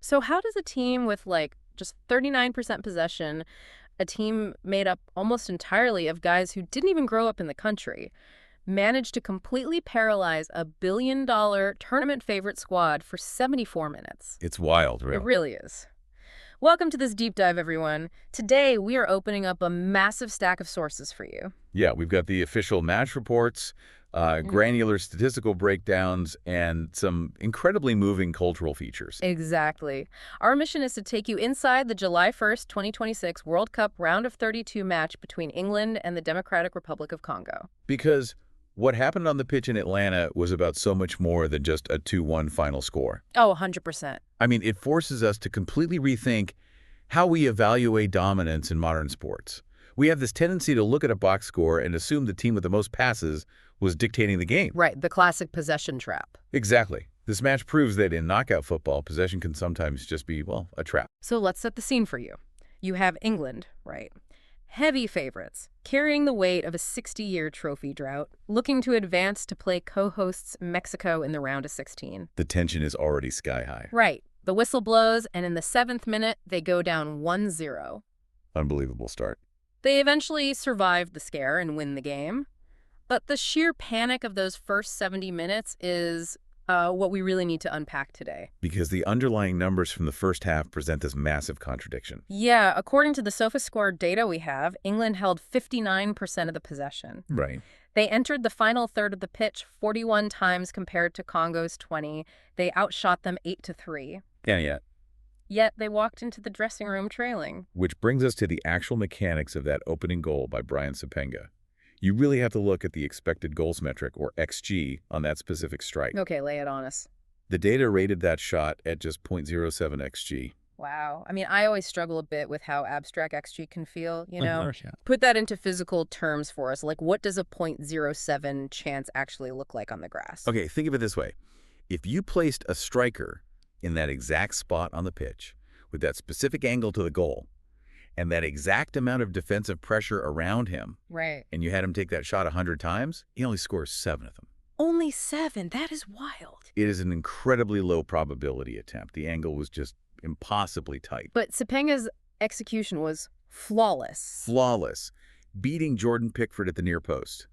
So how does a team with like just 39% possession, a team made up almost entirely of guys who didn't even grow up in the country, manage to completely paralyze a billion-dollar tournament favorite squad for 74 minutes? It's wild, It really. really is. Welcome to this deep dive, everyone. Today, we are opening up a massive stack of sources for you. Yeah, we've got the official match reports, granular statistical breakdowns, and some incredibly moving cultural features. Exactly. Our mission is to take you inside the July 1st, 2026 World Cup round of 32 match between England and the Democratic Republic of Congo. Because what happened on the pitch in Atlanta was about so much more than just a 2-1 final score. Oh, 100%. I mean, it forces us to completely rethink how we evaluate dominance in modern sports. We have this tendency to look at a box score and assume the team with the most passes was dictating the game. Right, the classic possession trap. Exactly. This match proves that in knockout football, possession can sometimes just be, well, a trap. So let's set the scene for you. You have England, right? Heavy favorites, carrying the weight of a 60-year trophy drought, looking to advance to play co-hosts Mexico in the round of 16. The tension is already sky high. Right. The whistle blows, and in the 7th minute, they go down 1-0. Unbelievable start. They eventually survive the scare and win the game. But the sheer panic of those first 70 minutes is what we really need to unpack today. Because the underlying numbers from the first half present this massive contradiction. Yeah, according to the SofaScore data we have, England held 59% of the possession. Right. They entered the final third of the pitch 41 times compared to Congo's 20. They outshot them 8-3. And Yet they walked into the dressing room trailing. which brings us to the actual mechanics of that opening goal by Brian Sapenga. You really have to look at the expected goals metric, or XG, on that specific strike. Okay, lay it on us. The data rated that shot at just 0.07 XG. Wow. I mean, I always struggle a bit with how abstract XG can feel, you know? course, yeah. Put that into physical terms for us. Like, what does a .07 chance actually look like on the grass? Okay, think of it this way. If you placed a striker in that exact spot on the pitch, with that specific angle to the goal, and that exact amount of defensive pressure around him, Right. and you had him take that shot 100 times, he only scores 7 of them. Only 7. That is wild. It is an incredibly low probability attempt. The angle was just impossibly tight. But Sapenga's execution was flawless. Flawless. Beating Jordan Pickford at the near post.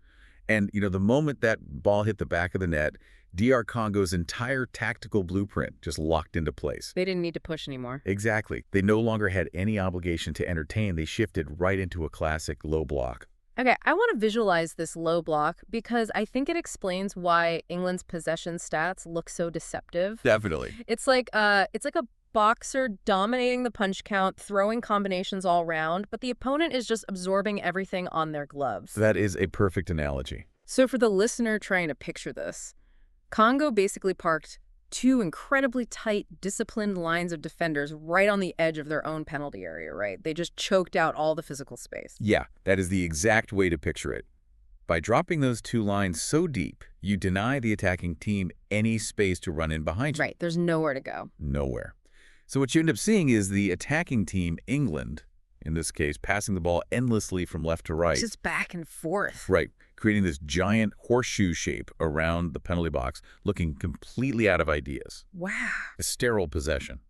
And, the moment that ball hit the back of the net, DR Congo's entire tactical blueprint just locked into place. They didn't need to push anymore. Exactly. They no longer had any obligation to entertain. They shifted right into a classic low block. Okay, I want to visualize this low block because I think it explains why England's possession stats look so deceptive. Definitely. It's like a boxer dominating the punch count, throwing combinations all around, but the opponent is just absorbing everything on their gloves. That is a perfect analogy. So for the listener trying to picture this, Congo basically parked two incredibly tight, disciplined lines of defenders right on the edge of their own penalty area, right? They just choked out all the physical space. Yeah, that is the exact way to picture it. By dropping those two lines so deep, you deny the attacking team any space to run in behind you. Right, there's nowhere to go. Nowhere. So what you end up seeing is the attacking team, England, in this case, passing the ball endlessly from left to right. It's just back and forth. Right, creating this giant horseshoe shape around the penalty box, looking completely out of ideas. Wow. A sterile possession.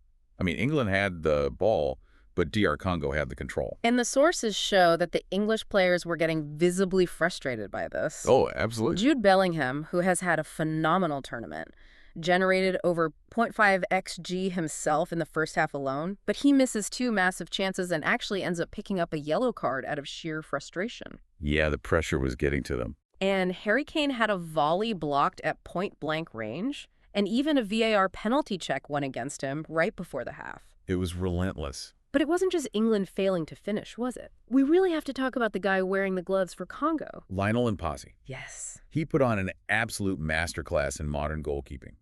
I mean, England had the ball, but DR Congo had the control. And the sources show that the English players were getting visibly frustrated by this. Oh, absolutely. Jude Bellingham, who has had a phenomenal tournament, generated over 0.5 XG himself in the first half alone, but he misses 2 massive chances and actually ends up picking up a yellow card out of sheer frustration. Yeah, the pressure was getting to them. And Harry Kane had a volley blocked at point-blank range, and even a VAR penalty check went against him right before the half. It was relentless. But it wasn't just England failing to finish, was it? We really have to talk about the guy wearing the gloves for Congo. Lionel Mpasi. Yes. He put on an absolute masterclass in modern goalkeeping.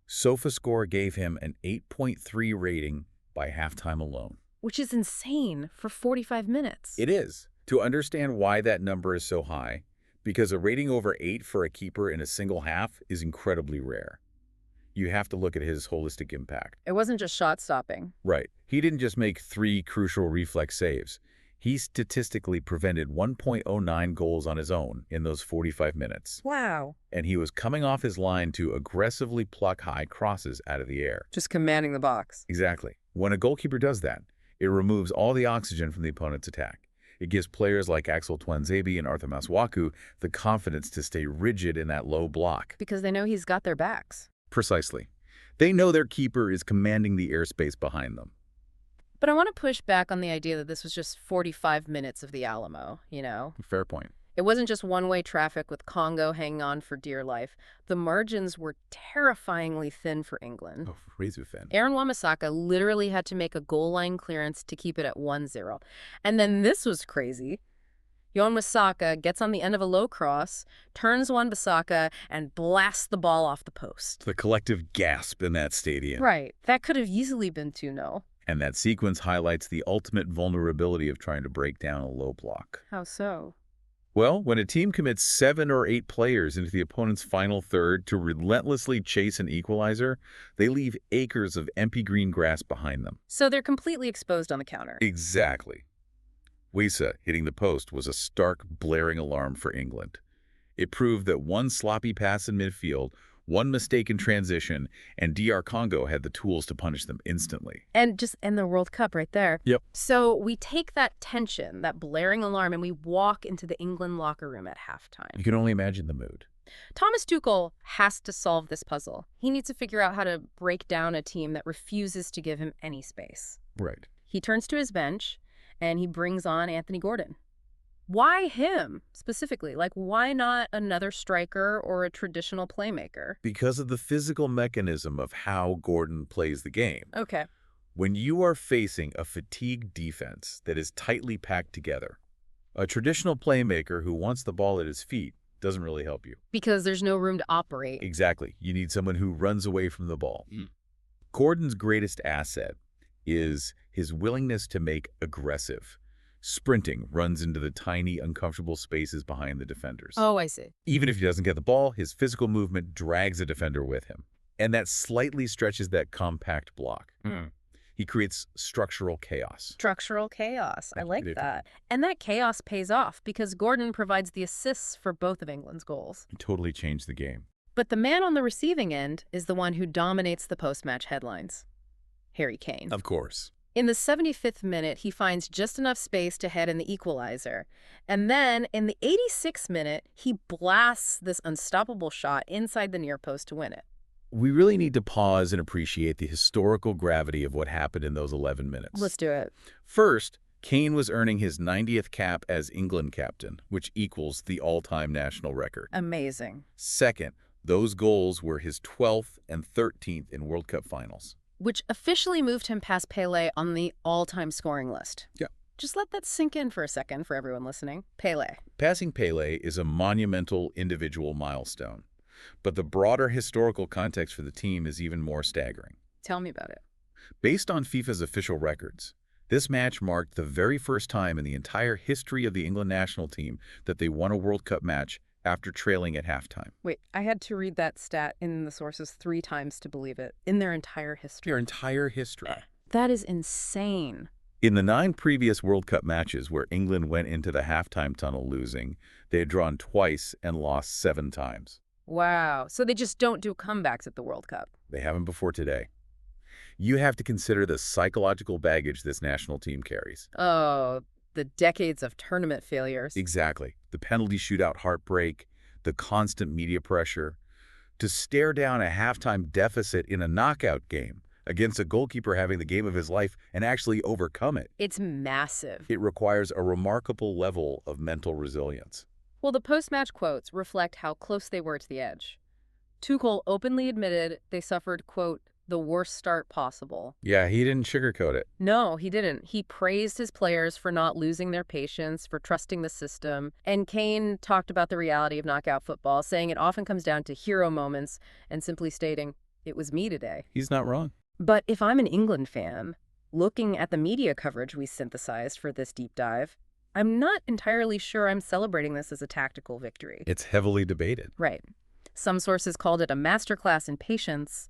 SofaScore gave him an 8.3 rating by halftime alone. Which is insane for 45 minutes. It is. To understand why that number is so high, because a rating over 8 for a keeper in a single half is incredibly rare. You have to look at his holistic impact. It wasn't just shot stopping. Right. He didn't just make 3 crucial reflex saves. He statistically prevented 1.09 goals on his own in those 45 minutes. Wow. And he was coming off his line to aggressively pluck high crosses out of the air. Just commanding the box. Exactly. When a goalkeeper does that, it removes all the oxygen from the opponent's attack. It gives players like Axel Tuanzebe and Arthur Masuaku the confidence to stay rigid in that low block. Because they know he's got their backs. Precisely. They know their keeper is commanding the airspace behind them. But I want to push back on the idea that this was just 45 minutes of the Alamo, you know? Fair point. It wasn't just one-way traffic with Congo hanging on for dear life. The margins were terrifyingly thin for England. Oh, razor thin. Aaron Wan-Bissaka literally had to make a goal line clearance to keep it at 1-0. And then this was crazy. Wan-Bissaka gets on the end of a low cross, turns Wan-Bissaka, and blasts the ball off the post. The collective gasp in that stadium. Right. That could have easily been 2-0. And that sequence highlights the ultimate vulnerability of trying to break down a low block. How so? Well, when a team commits 7 or 8 players into the opponent's final third to relentlessly chase an equalizer, they leave acres of empty green grass behind them. So they're completely exposed on the counter. Exactly. Wisa hitting the post was a stark, blaring alarm for England. It proved that one sloppy pass in midfield, one mistake in transition, and DR Congo had the tools to punish them instantly. And just end the World Cup right there. Yep. So we take that tension, that blaring alarm, and we walk into the England locker room at halftime. You can only imagine the mood. Thomas Tuchel has to solve this puzzle. He needs to figure out how to break down a team that refuses to give him any space. Right. He turns to his bench, and he brings on Anthony Gordon. Why him, specifically? Like, why not another striker or a traditional playmaker? Because of the physical mechanism of how Gordon plays the game. Okay. When you are facing a fatigued defense that is tightly packed together, a traditional playmaker who wants the ball at his feet doesn't really help you. Because there's no room to operate. Exactly. You need someone who runs away from the ball. Gordon's greatest asset is his willingness to make aggressive, sprinting runs into the tiny, uncomfortable spaces behind the defenders. Oh, I see. Even if he doesn't get the ball, his physical movement drags a defender with him. And that slightly stretches that compact block. He creates structural chaos. Structural chaos. I like It- that. And that chaos pays off because Gordon provides the assists for both of England's goals. It totally changed the game. But the man on the receiving end is the one who dominates the post-match headlines. Harry Kane. Of course. In the 75th minute, he finds just enough space to head in the equalizer. And then, in the 86th minute, he blasts this unstoppable shot inside the near post to win it. We really need to pause and appreciate the historical gravity of what happened in those 11 minutes. Let's do it. First, Kane was earning his 90th cap as England captain, which equals the all-time national record. Amazing. Second, those goals were his 12th and 13th in World Cup finals. Which officially moved him past Pelé on the all-time scoring list. Yeah. Just let that sink in for a second for everyone listening. Pelé. Passing Pelé is a monumental individual milestone, but the broader historical context for the team is even more staggering. Tell me about it. Based on FIFA's official records, this match marked the very first time in the entire history of the England national team that they won a World Cup match after trailing at halftime. Wait, I had to read that stat in the sources 3 times to believe it. In their entire history. Their entire history. That is insane. In the 9 previous World Cup matches where England went into the halftime tunnel losing, they had drawn twice and lost 7 times. Wow. So they just don't do comebacks at the World Cup. They haven't before today. You have to consider the psychological baggage this national team carries. Oh, the decades of tournament failures. Exactly. The penalty shootout heartbreak, the constant media pressure. To stare down a halftime deficit in a knockout game against a goalkeeper having the game of his life and actually overcome it. It's massive. It requires a remarkable level of mental resilience. Well, the post-match quotes reflect how close they were to the edge. Tuchel openly admitted they suffered, quote, the worst start possible. Yeah, he didn't sugarcoat it. No, he didn't. He praised his players for not losing their patience, for trusting the system. And Kane talked about the reality of knockout football, saying it often comes down to hero moments and simply stating, it was me today. He's not wrong. But if I'm an England fan, looking at the media coverage we synthesized for this deep dive, I'm not entirely sure I'm celebrating this as a tactical victory. It's heavily debated. Right. Some sources called it a masterclass in patience.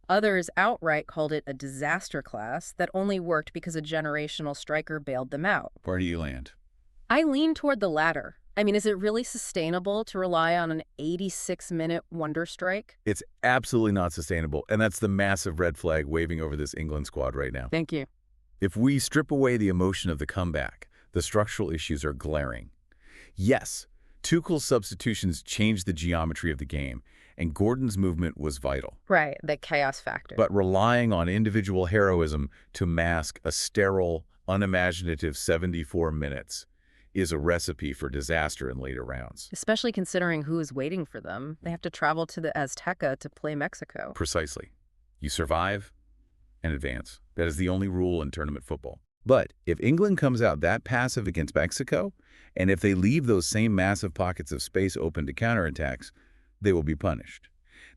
Others outright called it a disaster class that only worked because a generational striker bailed them out. Where do you land? I lean toward the latter. I mean, is it really sustainable to rely on an 86-minute wonder strike? It's absolutely not sustainable, and that's the massive red flag waving over this England squad right now. Thank you. If we strip away the emotion of the comeback, the structural issues are glaring. Yes, Tuchel's substitutions changed the geometry of the game, and Gordon's movement was vital. Right, the chaos factor. But relying on individual heroism to mask a sterile, unimaginative 74 minutes is a recipe for disaster in later rounds. Especially considering who is waiting for them. They have to travel to the Azteca to play Mexico. Precisely. You survive and advance. That is the only rule in tournament football. But if England comes out that passive against Mexico, and if they leave those same massive pockets of space open to counterattacks, they will be punished.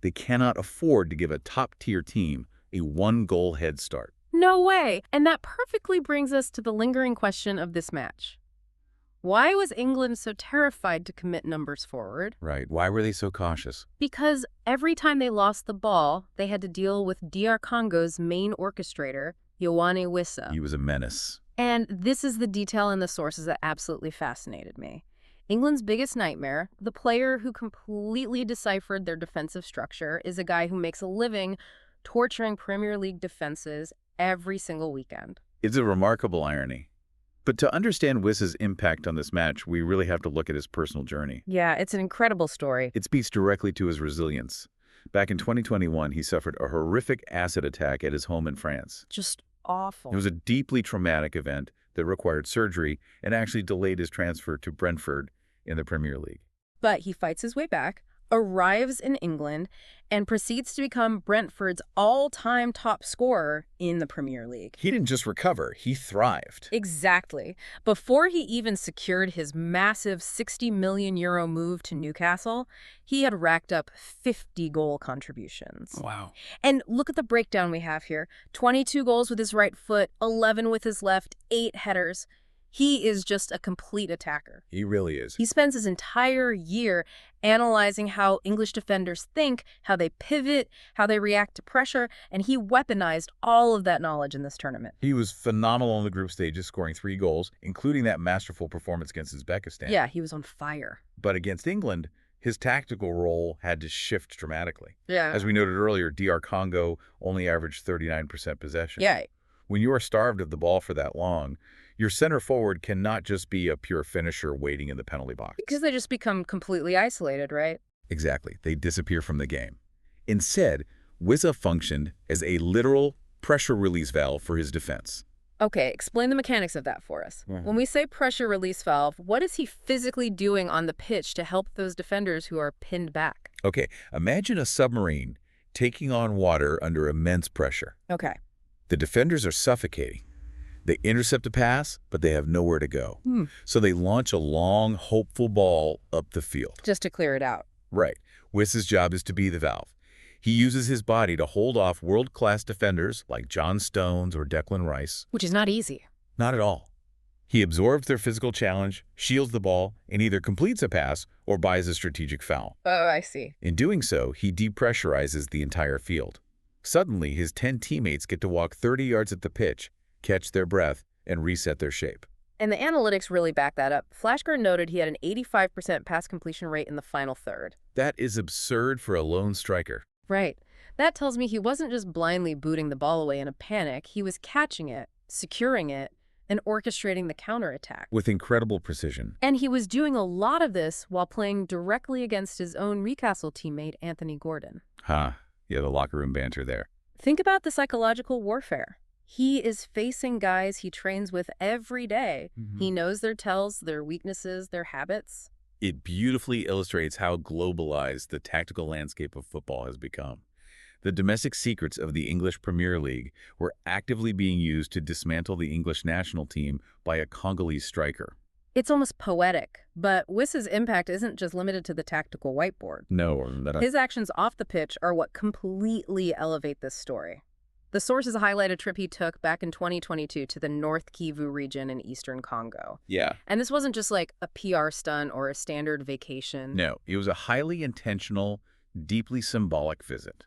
They cannot afford to give a top-tier team a one-goal head start. No way! And that perfectly brings us to the lingering question of this match. Why was England so terrified to commit numbers forward? Right. Why were they so cautious? Because every time they lost the ball, they had to deal with DR Congo's main orchestrator, Yoane Wissa. He was a menace. And this is the detail in the sources that absolutely fascinated me. England's biggest nightmare, the player who completely deciphered their defensive structure, is a guy who makes a living torturing Premier League defenses every single weekend. It's a remarkable irony. But to understand Wissa's impact on this match, we really have to look at his personal journey. Yeah, it's an incredible story. It speaks directly to his resilience. Back in 2021, he suffered a horrific acid attack at his home in France. Just awful. It was a deeply traumatic event that required surgery and actually delayed his transfer to Brentford in the Premier League. But he fights his way back, arrives in England, and proceeds to become Brentford's all-time top scorer in the Premier League. He didn't just recover, he thrived. Exactly. Before he even secured his massive €60 million move to Newcastle, he had racked up 50 goal contributions. Wow. And look at the breakdown we have here. 22 goals with his right foot, 11 with his left, 8 headers. He is just a complete attacker. He really is. He spends his entire year analyzing how English defenders think, how they pivot, how they react to pressure, and he weaponized all of that knowledge in this tournament. He was phenomenal in the group stages, scoring 3 goals, including that masterful performance against Uzbekistan. Yeah, he was on fire. But against England, his tactical role had to shift dramatically. Yeah. As we noted earlier, DR Congo only averaged 39% possession. Yeah. When you are starved of the ball for that long, your center forward cannot just be a pure finisher waiting in the penalty box. Because they just become completely isolated, right? Exactly. They disappear from the game. Instead, Wissa functioned as a literal pressure release valve for his defense. Okay, explain the mechanics of that for us. When we say pressure release valve, what is he physically doing on the pitch to help those defenders who are pinned back? Okay, imagine a submarine taking on water under immense pressure. Okay. The defenders are suffocating. They intercept a pass, but they have nowhere to go. So they launch a long, hopeful ball up the field. Just to clear it out. Right. Wissa's job is to be the valve. He uses his body to hold off world-class defenders like John Stones or Declan Rice. Which is not easy. Not at all. He absorbs their physical challenge, shields the ball, and either completes a pass or buys a strategic foul. Oh, I see. In doing so, he depressurizes the entire field. Suddenly, his 10 teammates get to walk 30 yards at the pitch, catch their breath, and reset their shape. And the analytics really back that up. Flashguard noted he had an 85% pass completion rate in the final third. That is absurd for a lone striker. Right. That tells me he wasn't just blindly booting the ball away in a panic. He was catching it, securing it, and orchestrating the counterattack. With incredible precision. And he was doing a lot of this while playing directly against his own Newcastle teammate, Anthony Gordon. Yeah, the locker room banter there. Think about the psychological warfare. He is facing guys he trains with every day. He knows their tells, their weaknesses, their habits. It beautifully illustrates how globalized the tactical landscape of football has become. The domestic secrets of the English Premier League were actively being used to dismantle the English national team by a Congolese striker. It's almost poetic, but Wissa's impact isn't just limited to the tactical whiteboard. No. His actions off the pitch are what completely elevate this story. The sources highlight a trip he took back in 2022 to the North Kivu region in eastern Congo. Yeah. And this wasn't just like a PR stunt or a standard vacation. No, it was a highly intentional, deeply symbolic visit.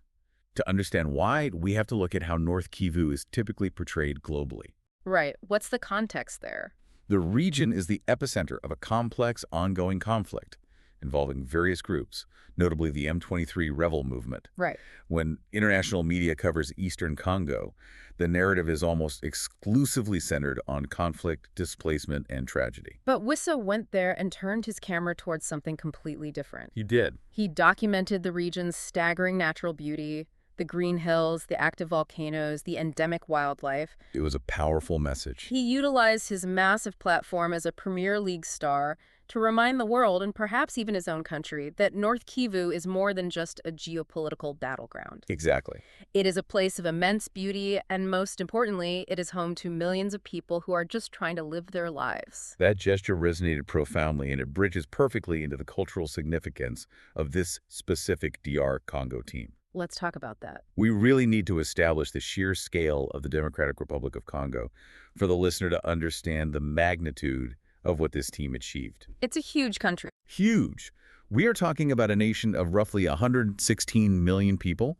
To understand why, we have to look at how North Kivu is typically portrayed globally. Right. What's the context there? The region is the epicenter of a complex, ongoing conflict involving various groups, notably the M23 rebel movement. Right. When international media covers Eastern Congo, the narrative is almost exclusively centered on conflict, displacement, and tragedy. But Wissa went there and turned his camera towards something completely different. He did. He documented the region's staggering natural beauty, the green hills, the active volcanoes, the endemic wildlife. It was a powerful message. He utilized his massive platform as a Premier League star to remind the world, and perhaps even his own country, that North Kivu is more than just a geopolitical battleground. Exactly. It is a place of immense beauty, and most importantly, it is home to millions of people who are just trying to live their lives. That gesture resonated profoundly, and it bridges perfectly into the cultural significance of this specific DR Congo team. Let's talk about that. We really need to establish the sheer scale of the Democratic Republic of Congo for the listener to understand the magnitude of what this team achieved. It's a huge country. Huge. We are talking about a nation of roughly 116 million people.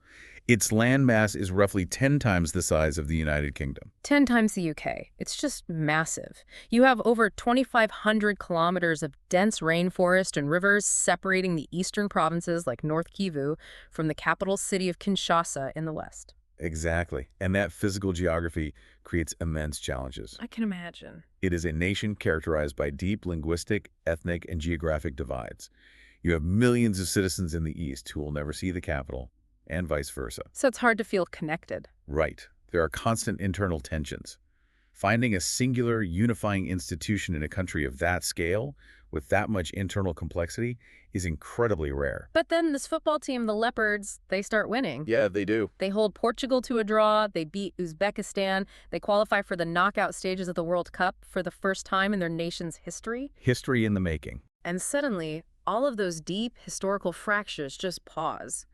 Its landmass is roughly 10 times the size of the United Kingdom. 10 times the UK. It's just massive. You have over 2,500 kilometers of dense rainforest and rivers separating the eastern provinces like North Kivu from the capital city of Kinshasa in the west. Exactly. And that physical geography creates immense challenges. I can imagine. It is a nation characterized by deep linguistic, ethnic, and geographic divides. You have millions of citizens in the east who will never see the capital, and vice versa. So it's hard to feel connected. Right. There are constant internal tensions. Finding a singular, unifying institution in a country of that scale, with that much internal complexity, is incredibly rare. But then this football team, the Leopards, they start winning. Yeah, they do. They hold Portugal to a draw, they beat Uzbekistan, they qualify for the knockout stages of the World Cup for the first time in their nation's history. History in the making. And suddenly, all of those deep historical fractures just pause.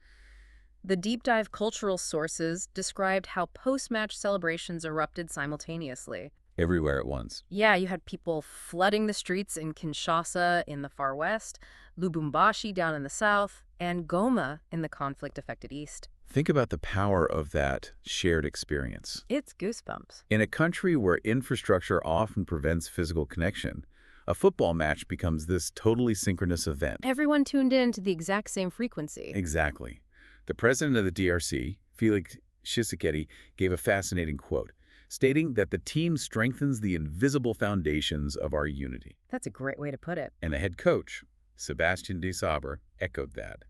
The deep dive cultural sources described how post-match celebrations erupted simultaneously. Everywhere at once. Yeah, you had people flooding the streets in Kinshasa in the far west, Lubumbashi down in the south, and Goma in the conflict-affected east. Think about the power of that shared experience. It's goosebumps. In a country where infrastructure often prevents physical connection, a football match becomes this totally synchronous event. Everyone tuned in to the exact same frequency. Exactly. The president of the DRC, Felix Tshisekedi, gave a fascinating quote, stating that the team strengthens the invisible foundations of our unity. That's a great way to put it. And the head coach, Sébastien Desabre, echoed that.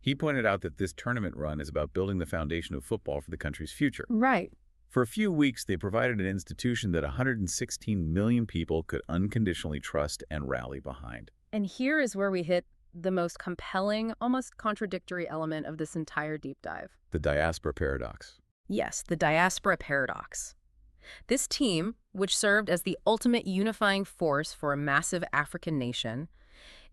He pointed out that this tournament run is about building the foundation of football for the country's future. Right. For a few weeks, they provided an institution that 116 million people could unconditionally trust and rally behind. And here is where we hit the most compelling, almost contradictory element of this entire deep dive. The diaspora paradox. Yes, the diaspora paradox. This team, which served as the ultimate unifying force for a massive African nation,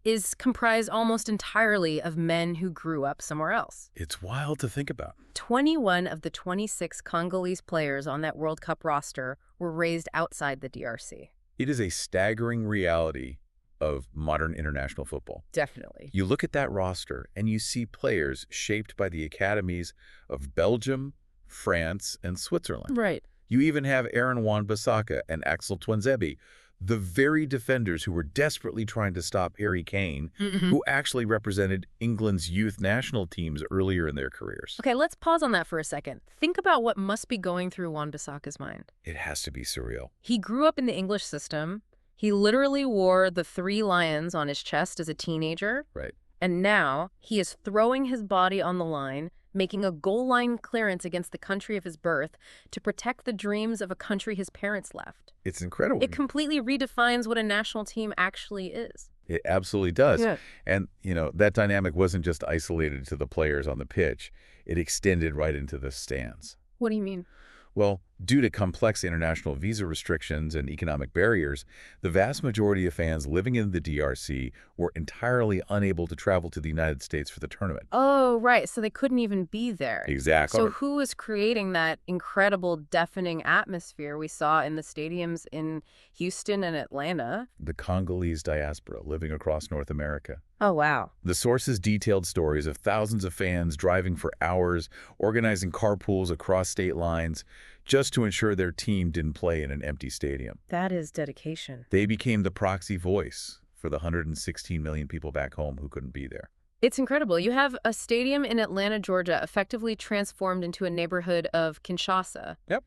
is comprised almost entirely of men who grew up somewhere else. It's wild to think about. 21 of the 26 Congolese players on that World Cup roster were raised outside the DRC. It is a staggering reality of modern international football. Definitely. You look at that roster and you see players shaped by the academies of Belgium, France, and Switzerland. Right. You even have Aaron Wan-Bissaka and Axel Tuanzebe, the very defenders who were desperately trying to stop Harry Kane, who actually represented England's youth national teams earlier in their careers. Okay, let's pause on that for a second. Think about what must be going through Wan-Bissaka's mind. It has to be surreal. He grew up in the English system. He literally wore the 3 lions on his chest as a teenager. Right. And now he is throwing his body on the line, making a goal line clearance against the country of his birth to protect the dreams of a country his parents left. It's incredible. It completely redefines what a national team actually is. It absolutely does. Yeah. And, that dynamic wasn't just isolated to the players on the pitch. It extended right into the stands. What do you mean? Well, due to complex international visa restrictions and economic barriers, the vast majority of fans living in the DRC were entirely unable to travel to the United States for the tournament. Oh, right. So they couldn't even be there. Exactly. So who was creating that incredible, deafening atmosphere we saw in the stadiums in Houston and Atlanta? The Congolese diaspora living across North America. Oh, wow. The sources detailed stories of thousands of fans driving for hours, organizing carpools across state lines, just to ensure their team didn't play in an empty stadium. That is dedication. They became the proxy voice for the 116 million people back home who couldn't be there. It's incredible. You have a stadium in Atlanta, Georgia, effectively transformed into a neighborhood of Kinshasa. Yep.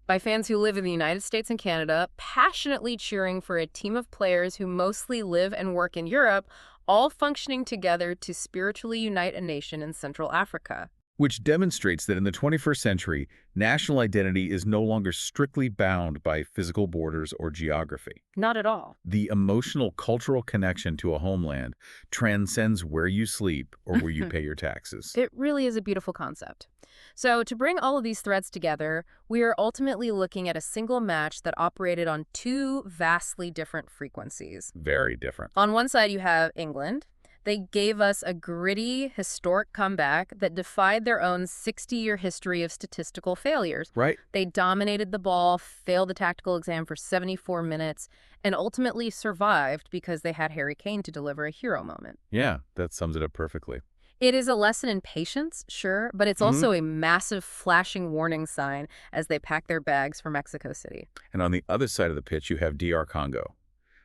By fans who live in the United States and Canada, passionately cheering for a team of players who mostly live and work in Europe, all functioning together to spiritually unite a nation in Central Africa. Which demonstrates that in the 21st century, national identity is no longer strictly bound by physical borders or geography. Not at all. The emotional, cultural connection to a homeland transcends where you sleep or where you pay your taxes. It really is a beautiful concept. So to bring all of these threads together, we are ultimately looking at a single match that operated on two vastly different frequencies. Very different. On one side, you have England. They gave us a gritty, historic comeback that defied their own 60-year history of statistical failures. Right. They dominated the ball, failed the tactical exam for 74 minutes, and ultimately survived because they had Harry Kane to deliver a hero moment. Yeah, that sums it up perfectly. It is a lesson in patience, sure, but it's also a massive flashing warning sign as they pack their bags for Mexico City. And on the other side of the pitch, you have DR Congo,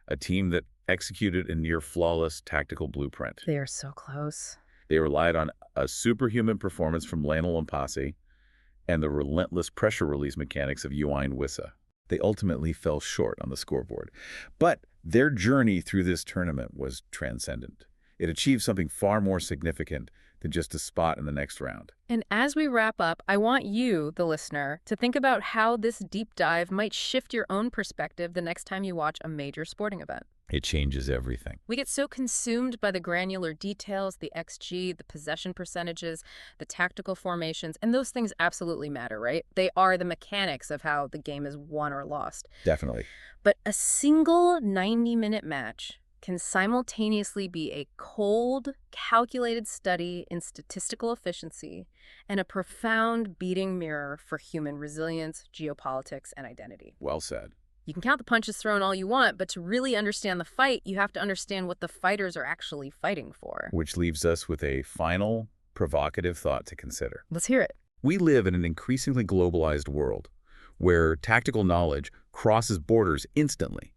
a team that executed a near-flawless tactical blueprint. They are so close. They relied on a superhuman performance from Lionel Mpasi and the relentless pressure release mechanics of Usain Wissa. They ultimately fell short on the scoreboard. But their journey through this tournament was transcendent. It achieved something far more significant than just a spot in the next round. And as we wrap up, I want you, the listener, to think about how this deep dive might shift your own perspective the next time you watch a major sporting event. It changes everything. We get so consumed by the granular details, the XG, the possession percentages, the tactical formations, and those things absolutely matter, right? They are the mechanics of how the game is won or lost. Definitely. But a single 90-minute match can simultaneously be a cold, calculated study in statistical efficiency and a profound beating mirror for human resilience, geopolitics, and identity. Well said. You can count the punches thrown all you want, but to really understand the fight, you have to understand what the fighters are actually fighting for. Which leaves us with a final, provocative thought to consider. Let's hear it. We live in an increasingly globalized world where tactical knowledge crosses borders instantly,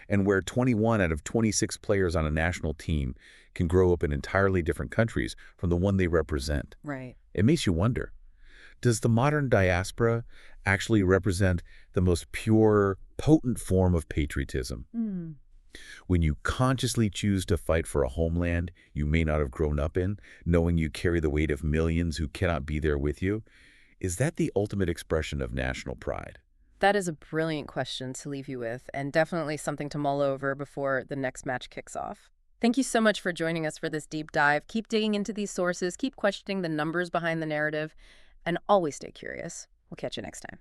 and where 21 out of 26 players on a national team can grow up in entirely different countries from the one they represent. Right. It makes you wonder, does the modern diaspora actually represent the most pure, potent form of patriotism? When you consciously choose to fight for a homeland you may not have grown up in, knowing you carry the weight of millions who cannot be there with you, is that the ultimate expression of national pride? That is a brilliant question to leave you with, and definitely something to mull over before the next match kicks off. Thank you so much for joining us for this deep dive. Keep digging into these sources, keep questioning the numbers behind the narrative, and always stay curious. We'll catch you next time.